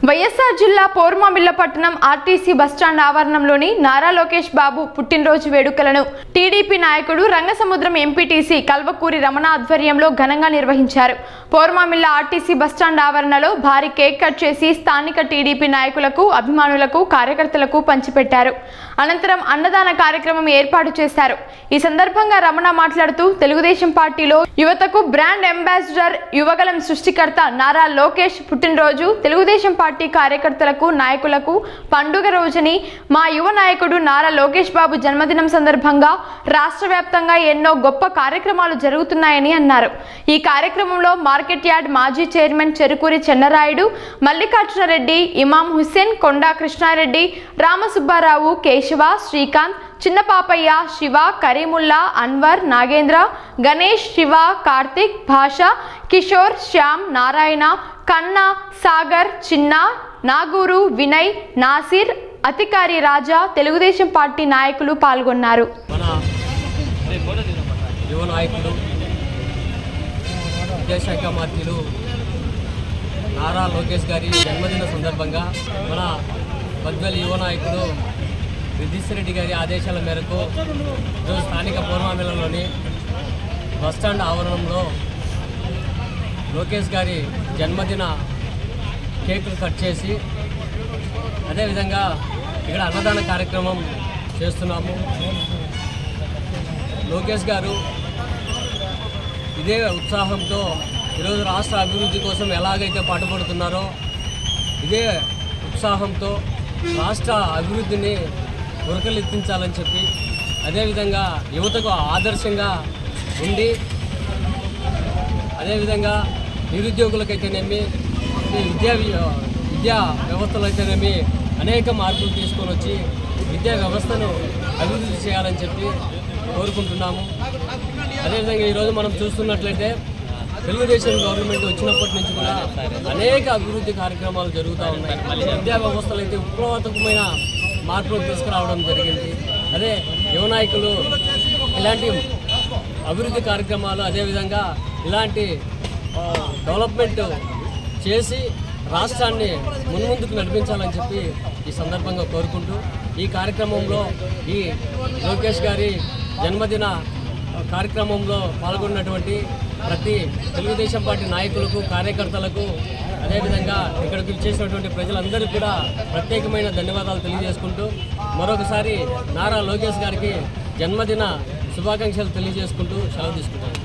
వైఎస్ఆర్ జిల్లా పోర్మామిల్ల పట్టణం RTC bus stand ఆవరణంలోని Nara Lokesh Babu పుట్టినరోజు వేడుకలను టీడీపీ నాయకుడు రంగసముద్రం ఎంపీటీసీ కల్వకూరి రమణ ఆధ్వర్యంలో ఘనంగా నిర్వహించారు. పోర్మామిల్ల ఆర్టీసీ బస్టాండ్ ఆవరణలో భారీ కేక్ కట్ చేసి స్థానిక టీడీపీ నాయకులకు, అభిమానులకు, కార్యకర్తలకు పంచిపెట్టారు. అనంతరం అన్నదాన కార్యక్రమం ఏర్పాటు చేశారు. ఈ సందర్భంగా రమణ మాట్లాడుతూ తెలుగుదేశం పార్టీలో యువతకు బ్రాండ్ అంబాసిడర్, యువగలం సృష్టికర్త నారా లోకేష్ పుట్టినరోజు తెలుగుదేశం పార్టీ కార్యకర్తలకు, నాయకులకు పండుగ రోజుని మా యువ నాయకుడు నారా లోకేష్ బాబు జన్మదినం సందర్భంగా రాష్ట్ర వ్యాప్తంగా ఎన్నో గొప్ప కార్యక్రమాలు జరుగుతున్నాయని అన్నారు. ఈ కార్యక్రమంలో మార్కెట్ యార్డ్ మాజీ చైర్మన్ చెరుకూరి చెన్నరాయుడు, మల్లికార్జున రెడ్డి, ఇమాం హుస్సేన్, కొండా కృష్ణారెడ్డి, రామసుబ్బారావు, కేశవ, శ్రీకాంత్, చిన్నపాపయ్య, శివ, కరీముల్లా, అన్వర్, నాగేంద్ర, గణేష్, శివ, కార్తిక్, భాష, కిషోర్, శ్యామ్, నారాయణ, కన్నా, సాగర్, చిన్న, నాగూరు, వినయ్, నాసిర్, అతికారి రాజా, తెలుగుదేశం పార్టీ నాయకులు పాల్గొన్నారు. యువ నాయకుడు, విద్యాశాఖ మంత్రులు నారా లోకేష్ గారి జన్మదిన సందర్భంగా మన బద్వేల్ యువ నాయకుడు రెడ్డి గారి ఆదేశాల మేరకు ఈరోజు స్థానిక పోర్మామిల్లలోని బస్టాండ్ ఆవరణంలో లోకేష్ గారి జన్మదిన కేకులు కట్ చేసి అదేవిధంగా ఇక్కడ అన్నదాన కార్యక్రమం చేస్తున్నాము. లోకేష్ గారు ఇదే ఉత్సాహంతో ఈరోజు రాష్ట్ర అభివృద్ధి కోసం ఎలాగైతే పాటుపడుతున్నారో ఇదే ఉత్సాహంతో రాష్ట్ర అభివృద్ధిని ఉరకలెత్తించాలని చెప్పి అదేవిధంగా యువతకు ఆదర్శంగా ఉండి అదేవిధంగా నిరుద్యోగులకైతేనేమి విద్యా వ్యవస్థలు అయితేనేమి అనేక మార్పులు తీసుకొని వచ్చి విద్యా వ్యవస్థను అభివృద్ధి చేయాలని చెప్పి కోరుకుంటున్నాము. అదేవిధంగా ఈరోజు మనం చూస్తున్నట్లయితే తెలుగుదేశం గవర్నమెంట్ వచ్చినప్పటి నుంచి కూడా అనేక అభివృద్ధి కార్యక్రమాలు జరుగుతూ ఉన్నాయి. విద్యా వ్యవస్థలు అయితే విప్లవాత్మకమైన మార్పులు తీసుకురావడం జరిగింది. అదే యువ నాయకులు ఇలాంటి అభివృద్ధి కార్యక్రమాలు అదేవిధంగా ఇలాంటి డెవలప్మెంట్ చేసి రాష్ట్రాన్ని మున్ముందుకు నడిపించాలని చెప్పి ఈ సందర్భంగా కోరుకుంటూ ఈ కార్యక్రమంలో ఈ లోకేష్ గారి జన్మదిన కార్యక్రమంలో పాల్గొన్నటువంటి ప్రతి తెలుగుదేశం పార్టీ నాయకులకు, కార్యకర్తలకు అదేవిధంగా ఇక్కడికి చేసినటువంటి ప్రజలందరికీ కూడా ప్రత్యేకమైన ధన్యవాదాలు తెలియజేసుకుంటూ మరొకసారి నారా లోకేష్ గారికి జన్మదిన శుభాకాంక్షలు తెలియజేసుకుంటూ సెలవు తీసుకుంటాను.